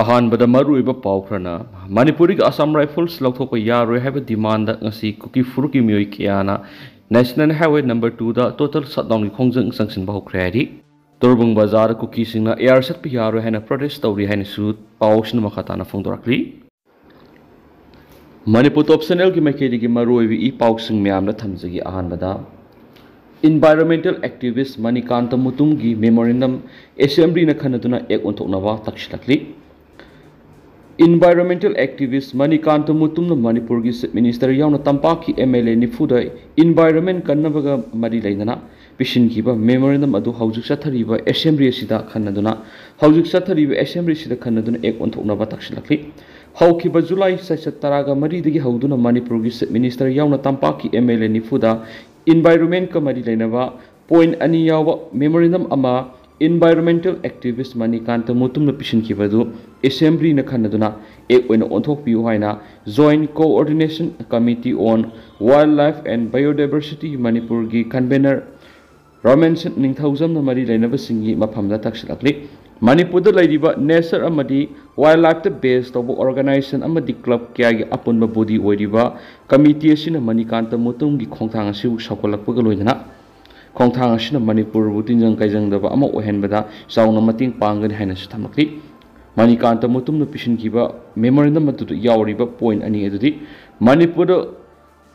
अहानबदा मरुइबा पाउखरना मणिपुरी असम राइफल्स लौथोप यारोय हैब डिमांड ngasi कुकी फुरुकी मियोय कियाना नेशनल हाईवे नंबर 2 दा टोटल शटडाउन की खोंजंग संगसिन बहुखरे हारि तोरबुंग बाजार कुकी सिंगना एयर सटप यारोय हैना प्रोटेस्ट तौरी हैना सु पाउसन मखाताना फोंदोरकली मणिपुर टॉप चैनल की मैकेडी की मरुइबी ई पाउसिंग म्यामना थमजगी अहानबदा environmental activist Manikanta Mutumgi memorandum assembly na khanaduna ek onthoknawa takshilakli environmental activist Manikanta Mutumna Manipur gi minister yauna tampaki MLA nifuda environment kannabaga mari lainana pishin kiba memorandum adu haujik sathariba assembly sida khanaduna haujik sathariba assembly sida khanaduna ek onthoknawa takshilakli haukiba July 17 mari dagi hauduna Manipur gi minister yauna tampaki MLA nifuda environment ka mari lainaba point ani yawa memorandum ama environmental activist Manikanta Mutum na pishin kibadu assembly na khanaduna ek oina onthok piu haina joint coordination committee on wildlife and biodiversity Manipur gi convener Romanson ningthaujam na mari lainaba singi maphamda taksilakli Manipur da lairiba nature amadi wildlife the base tobo organization amadi club kya gi apunba body oiriba committee asina Manikanta Mutum gi khongthang asiu sakolakpa ga loidana khongthang asina Manipur butinjang kaijang daba ama ohenbada sauna mating pangani haina su thamakli Manikanta Mutum no pishin kiba memorandum atu yauriba point ani edudi Manipur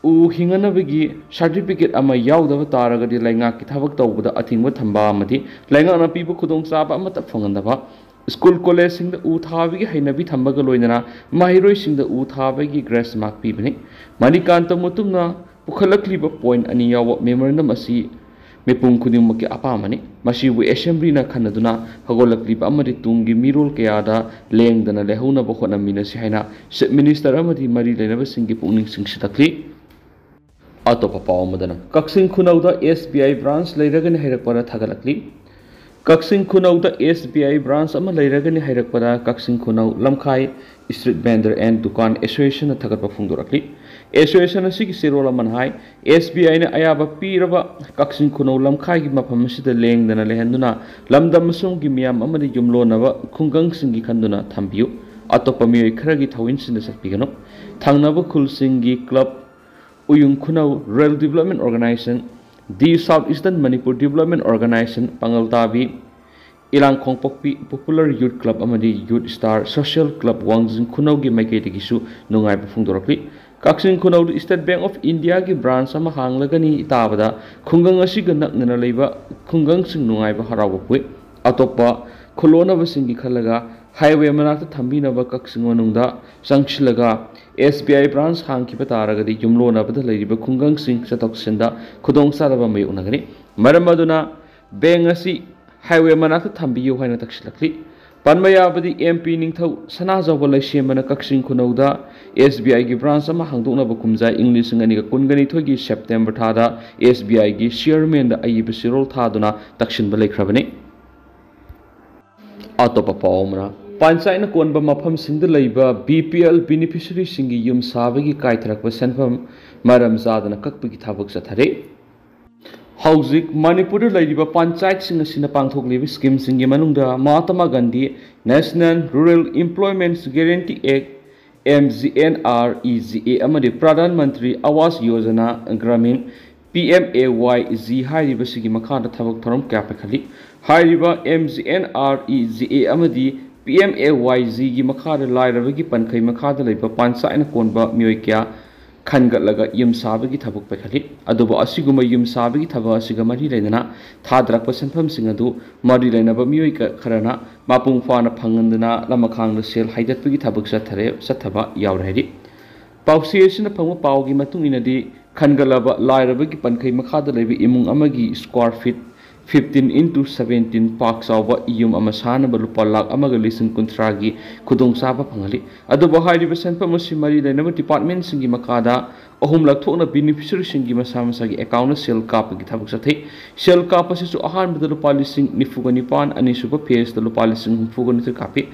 u hingana bagi certificate ama yaudaba taragadi lainga ki thabak tawbada athingba thamba amati lainga na pibu khudong chaba ama ta phangandaba school college sing da u thabi gi hainabi thamba ga loinana mahiroi sing da u thabi gi grace mark pibani Manikanta Mutum na pukhalakliba point ani yawa memorandum asi mepung khuding maki apamani masibu assembly na khanaduna hagolakliba amari tungi mirol kayada lengdana lehuna ba khona minasi haina minister amadi mari lenaba singi pungning singsitakli atop pawamadana Kaksing Khunauda SBI branch leiragani hairakpara thagalakli Kaksing Khunauda SBI branch ama leiragani hairakpara Kaksing Khunau lamkhai street vendor and dukan association thagatpa phungdorakli association asigi serola manhai SBI na ayaba piraba Kaksing Khunau lamkhai gi mafam asida lengdana lehenduna lamdam masung gi miyam amadi jumlonaba khungang singi khanduna thambiu atopa miyoi kharagi thawin sinda sakpigano thangnaba khulsingi club Uyung Khunau Rail Development Organization, the Southeastern Manipur Development Organization, Pangaltabi, Erang Khongpokpi Popular Youth Club Amadi Youth Star Social Club Wangjing Khunau gi maiketi gisu nungai phungdorakli Kaksing Khunau State Bank of India gi branch ama hanglagani tabada khungang asiga naknana leiba khungang sing nungai ba harawa pui atopa khulona basingi khalaga highway manakta thambinaba Kaksing manungda sangchilaga SBI branch hangkiba taragadi jumlona bada leiriba khungang sing satoksinda khudong saraba mai unagani maramaduna bank asi highway manakta thambiyo haina taksilakli panmayabadi MP ningthau sanajawa laisemana Kaksing Khunauda SBI gi branch ama hangdokna ba kumjai English ngani ga kungani thogi September thada SBI gi chairman da ayiba sirol thaduna taksin ba laikhrabani atopa pawmra Panchayna konba mafam singda leiba BPL beneficiary singi yum sabagi kaitharakba senfam maram zadana kakpagi thabak sathare Hauzik Manipur leiba panchayat singa sina pangthokliba scheme singi manungda Mahatma Gandhi National Rural Employment Guarantee Act MGNREGA amadi Pradhan Mantri Awas Yojana Gramin PMAYG hairiba sigi makhada thabak thoram kya pakhali hairiba MGNREGA amadi PMAYG gi makhada lairabagi pankai makhada leiba panchayna konba miyoi kya khangatlaga yum sabagi thabuk pakhali aduba asiguma yum sabagi thaba asiga mari leinana thadrakpa senpham singadu mari leinaba miyoi kharana mapung fana phangandana lamakhangda sel haidatpagi thabuk sathaba yaurahiri pausiation phangma pawgi matung inadi khangalaba lairabagi pankai makhada leiba imung amagi square feet 15 into 17 park sauba iyum amasana balupa lak amaga lisin kuntragi kudong saba pangali adu bahari besan pamasi mari lainaba department singi makada ahum lak thokna beneficiary singi masama sagi account sel kap gi thabuk sathai sel kap asisu ahan badalu policing nifugani pan ani suba phase dalu policing humfugani thir kapi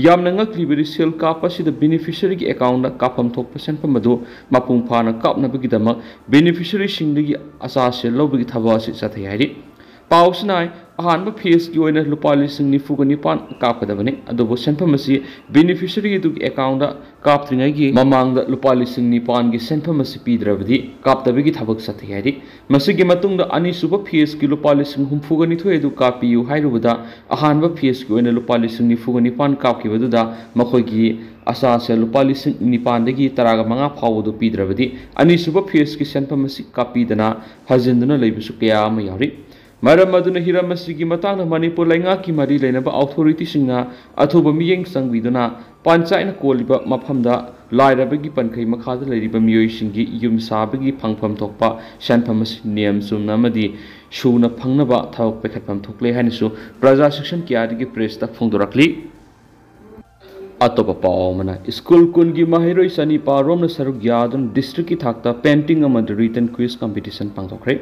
yamna ngak liberi sel kap asi the beneficiary gi account na kapam thok percent pamadu mapung phana kap na bagi dama beneficiary singdi asa sel lobagi thaba asi sathai hari पाउसना अहानब face की ओइना लुपा लिसिंग निफुग निपान कापगदबने अदुबो सेंफम असि beneficiary दु account कापत्रिङै गी ममांग लुपा लिसिंग निपान गी सेंफम असि पीद्रबदि कापतबगी थबक सथि हाइदि मसिगी मतुंग अनिसुब face की लुपा लिसिंग हुमफुग निथोय दु कापियु हाइरुबदा अहानब फेस की ओइना लुपा लिसिंग निफुग निपान कापकिबदुदा मखोयगी असा से लुपा लिसिंग निपानदगी तरागा मंगा फावदु पीद्रबदि अनिसुब फेस की सेंफम असि कापीदना हजिंदुना लेबिसु कया अमा यावरि मरम अदुना हिरम असिगी मतांगना मणिपुर लैंगा की मरी लेनबा अथॉरिटी सिंगना अथुब मियेंग संगविदुना पंचायतना कोलिबा मफमदा लाइरबगी पनखै मखादा लेरिबा मियोइसिंगी युम साबगी फंगफम थोकपा सेनफम नियम सुमना मदी सुना फंगनबा थवक पेखतफम थोकले हानिसु प्रजा शिक्षण कियादगी प्रेस तक फोंदोरकली अतोप पावमना स्कूल कुनगी माहिरोइ सनी पारोमना सरुक यादुन डिस्ट्रिक्ट की थाकता पेंटिंग अमद रिटन क्विज कंपटीशन पांगथोखरे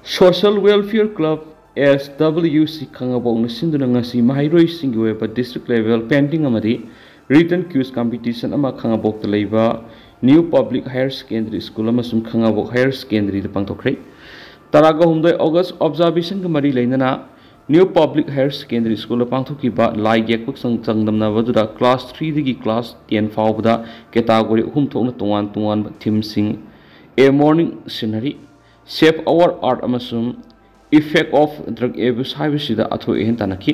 सोशल वेलफेयर क्लब SWC खंगबोंग सिंदुना ngasi mahairoi singi weba district level painting amadi written quiz competition ama खंगबोक तलैबा new public higher secondary school अमसुम खंगबोक हायर सेकेंडरी द पांगथोखरे तरागा हुमदय अगस्त ऑब्जर्वेशन का मरी लेना new public higher secondary school पांगथोकिबा लाई गेकपक संगदमनाबदुदा क्लास 3 दगी क्लास 10 फावबदा कैटेगरी हुम थोकना तोवान तोवान थीम सिंग a morning scenery save our earth अमसुम इफेक्ट ऑफ ड्रग एब्यूज हाइबसिदा अथो एहन तानखी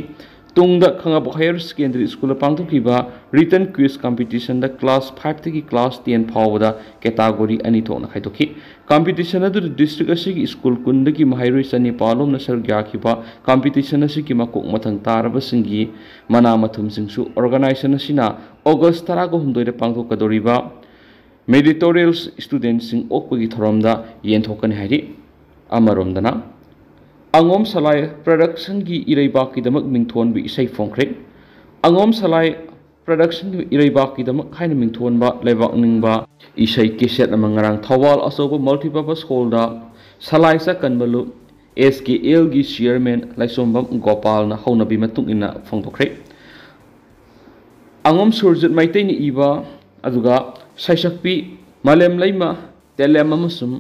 तुंगदा खंगबो हायर सेकेंडरी स्कूल पांगथोकिबा written quiz competition the class 5 तगी क्लास 10 फावबदा कैटेगरी अनि थोकना खाइतोखी कंपटीशन अदु डिस्ट्रिक्ट असिगी स्कूल कुंदगी माहिरोइ सनी पालोमना सर याखिबा कंपटीशन असिगी मकोक मथंग तारबसिंगी मना मथुमसिंगसु ऑर्गेनाइजेशन असिना अगस्त 13 द पांगथोकदोरिबा मेरिटोरियल स्टूडेंट्स ओकपगी थोरमदा येंथोकन हाइरि अमरोमदना अंगोम सलाय प्रोडक्शन की इरैबाक की दमक मिंथोन बि इसै फोंख्रे अंगोम सलाय प्रोडक्शन की इरैबाक की दमक हाइन मिंथोन बा लेबाक निंगबा इसै केसेट अमंगरांग थवाल असोबो मल्टीपर्पस हॉल दा सलाय सा कनबलु SKL की चेयरमैन लाइसोंबम गोपाल ना हौनबि मतुंग इना फोंथोख्रे अंगोम सुरजित माइतैनि इबा अदुगा सैसक्पी मलेम लैमा तेलेम अमसुम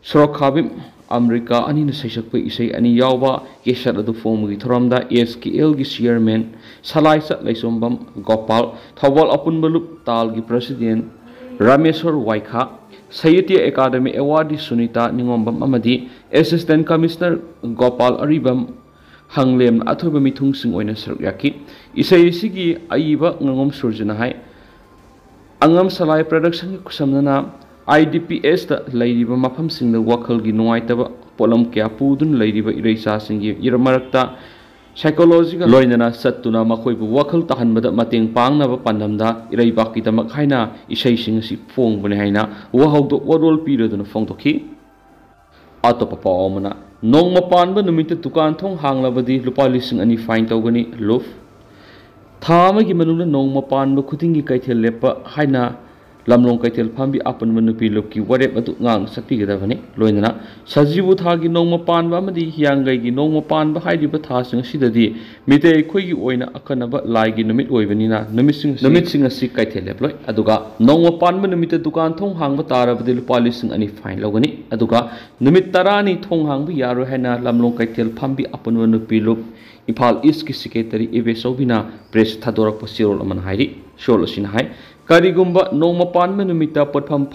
सुरखाबिम अमेरिका अनिन सैसक्पी इसै अनि यावबा केसर अदु फोमगी थोरमदा SKL की चेयरमैन सलाइसा लैसोंबम गोपाल थवल अपुनबलुप ताल की प्रेसिडेंट रामेश्वर वाइखा साहित्य अकादमी अवार्डी सुनीता निंगोंबम अमदी असिस्टेंट कमिश्नर गोपाल अरिबम हंगलेम अथोब मिथुंग सिंग ओइना सरुक याकी इसै सिगी आइबा ngangom surjana hai अंगम सलाय प्रोडक्शन की खुसमना IDPS दा लैरिबा मफम सिंगदा वखल की नुवाइतबा पोलम क्या पुदुन लैरिबा इरैसा सिंगी इरमरक्ता साइकोलॉजिकल लोइनना सत्तुना मखोइबु वखल तहनबदा मतेंग पांगनबा पन्नमदा इरैबाकी दमक हाइना इसै सिंग सि फोंगबने हाइना वहौदो वरोल पीरदुना फोंदोखी अतोप पावमना नोंगमा पानबा नुमित दुकान थोंग हांगलबदी लुपा लिसिंग अनि फाइन तौगनी लुफ थाम की मनुना नोंगमा पानबा खुदिंगी कैथेल लेपा हाइना लमलोंग कैथेल फांबी आपन नुपी लोकी वरेप अदु ngang sakpigedabani loinana sajibu thagi nongma panba amadi hiyangai gi nongma panba hairiba thasing sidadi mitei khoigi oina akanaba laigi numit oibanina numit sing asi kaithel leploi aduga nongma panba numita dukan thong hangba tarabadi lupa lising ani fine logani aduga numit tarani thong hangba yaro haina lamlong kaithel fambi apun nupi lok Imphal East ki secretary Ebe Sobina press thadorak pasirol aman hairi shol asin hai karigumba nongma panma numita potpham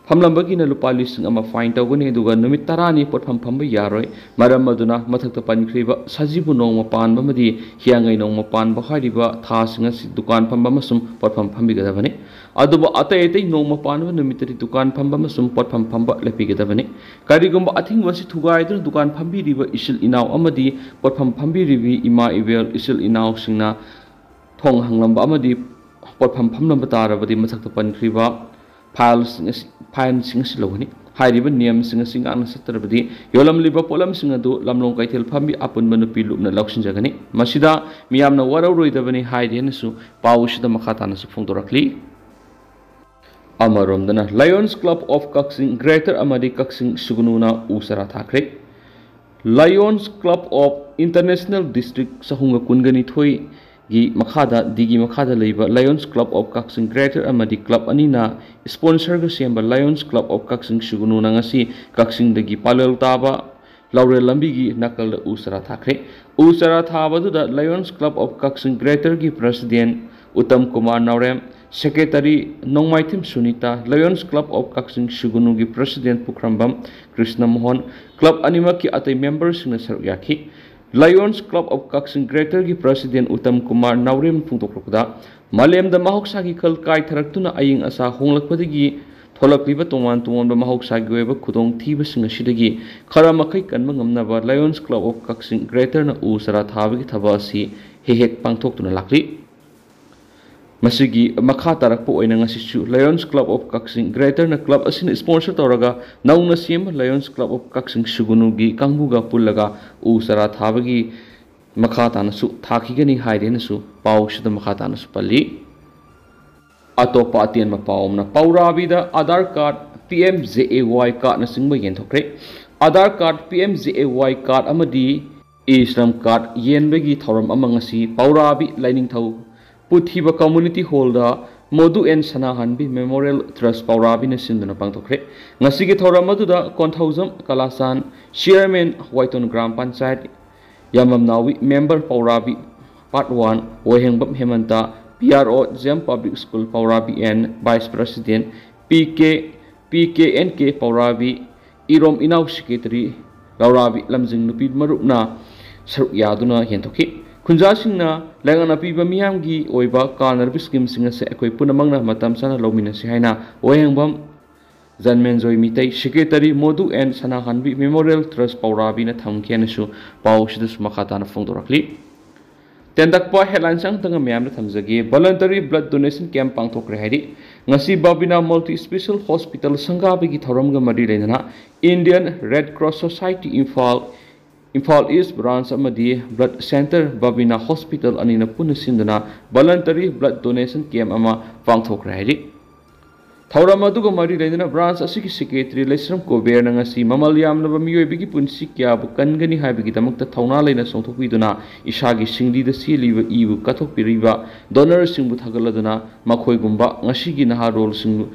famlambagi na lupa lising ama fine tawgani aduga numit tarani potpham phamba yaroi maram aduna mathakta pankriba sajibu nongma panba madi hiangai nongma panba hariba thasinga si dukan phamba masum potpham phambigadabani aduba atai atai nongma panba numitari dukan phamba masum potpham phamba lepigadabani karigumba athing wasi thugai dur dukan phambi riba isil inaw amadi potpham phambi ribi ima ibel isil inaw singna thong hanglamba amadi potpham phamlamba tarabadi mathakta pankriba file sing silogani hairiba niyam sing ang satrabadi yolam liba polam sing adu lamlong kaithel phambi apun manupi lupna lauksin jagani masida miyamna warau roidabani hairianasu pawusida makhatana su phongdorakli amaromdana Lions Club of Kaksing Greater Amadi Kaksing Sugununa usara thakre Lions Club of International District sahunga kungani thoi gi makhada digi makhada leiba Lions Club of Kaksing Greater Amadi Club anina sponsor ga semba Lions Club of Kaksing Sugunu ngasi Kaksing dagi palel taba Laurel Lambigi Nakal Usara Thakre Usara Thabadu Lions Club of Kaksin Greater Gi President Uttam Kumar Naurem Secretary Nongmaitim Sunita Lions Club of Kaksin Shugunugi President Pukrambam Krishna Mohan Club Animaki Ate members in Saryaki Lions Club of Kaksin Greater Gi President Uttam Kumar Naurem Pungtokrokuda Malem the Mahoksagi Kal Kai Taraktuna Aying Asa Honglakpadigi Tholakliba Tongan Tongan Mahoksagi Weba Kudong Tibas Shidagi Karamakai Kanmangamnava Lions Club of Kaksin Greater Na Usara Thabagi Tabasi Hehek Pangtok to Lakli Masigi Makatarakpo Oinangasichu Lions Club of Kaksin Greater Na Club Asin sponsor Toraga Nauna Sim Lions Club of Kaksin Shugunugi Kambuga Pulaga Usara Thabagi Makatanasu Takigani Haidenasu Paushida Makatanasu Pali Atopa Atian Mapaum na Paurabida Aadhaar card PMJAY card na singba yentokre Aadhaar card PMJAY card amadi Islam card yenbegi thoram amangasi Paurabi lining thau Puthiba community holder Modu and Sanahanbi Memorial Trust Paurabi na sinduna pangtokre ngasigi thoram maduda Konthausam Kalasan Chairman Waiton Gram Panchayat Yamam Nawi member Paurabi Part 1 Ohengbam Hemanta PRO Gem Public School Paurabi and Vice President PKNK Paurabi Irom Inaw Secretary Laurabi Lamjing Nupid Marupna Saruk Yaduna Yentoki Kunjasingna Langana Piba Miyamgi Oiba Karnarbi Scheme Singer Se Ekoi Punamangna Matam Sana Lomina Sihaina Ohengbam Zanmenjoy Mitei Secretary Modu and Sanahanbi Memorial Trust Paurabi na Thamkianasu Paushidus Makatana Fongdorakli Tendakpa headline sang tanga mayam na thamjagi voluntary blood donation camp pangthokre haidi ngasi babina multi special hospital sangabigi thoramga mari leina Indian Red Cross Society Imphal East branch amadi blood center babina hospital anina punasindana voluntary blood donation camp ama pangthokre haidi Thauramadu mari leina branch asiki secretary Lesram Kober na ngasi mamal yamnaba miyoibigi punsi kya bu kangani haibigi damakta thauna leina songthokpiduna isagi singdi da siliba ibu kathokpiriba donor singbu thagaladuna makhoigumba ngasigi naha role sing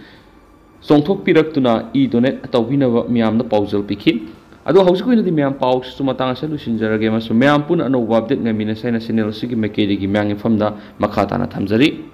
songthokpiraktuna I donate tawbinaba miyamna paujal pikhi ado hausikoi di miyam pau sumatang sa lusinjarage masu miyam pun ano update ngamina saina channel sigi mekedi gi myang famda makata na thamjari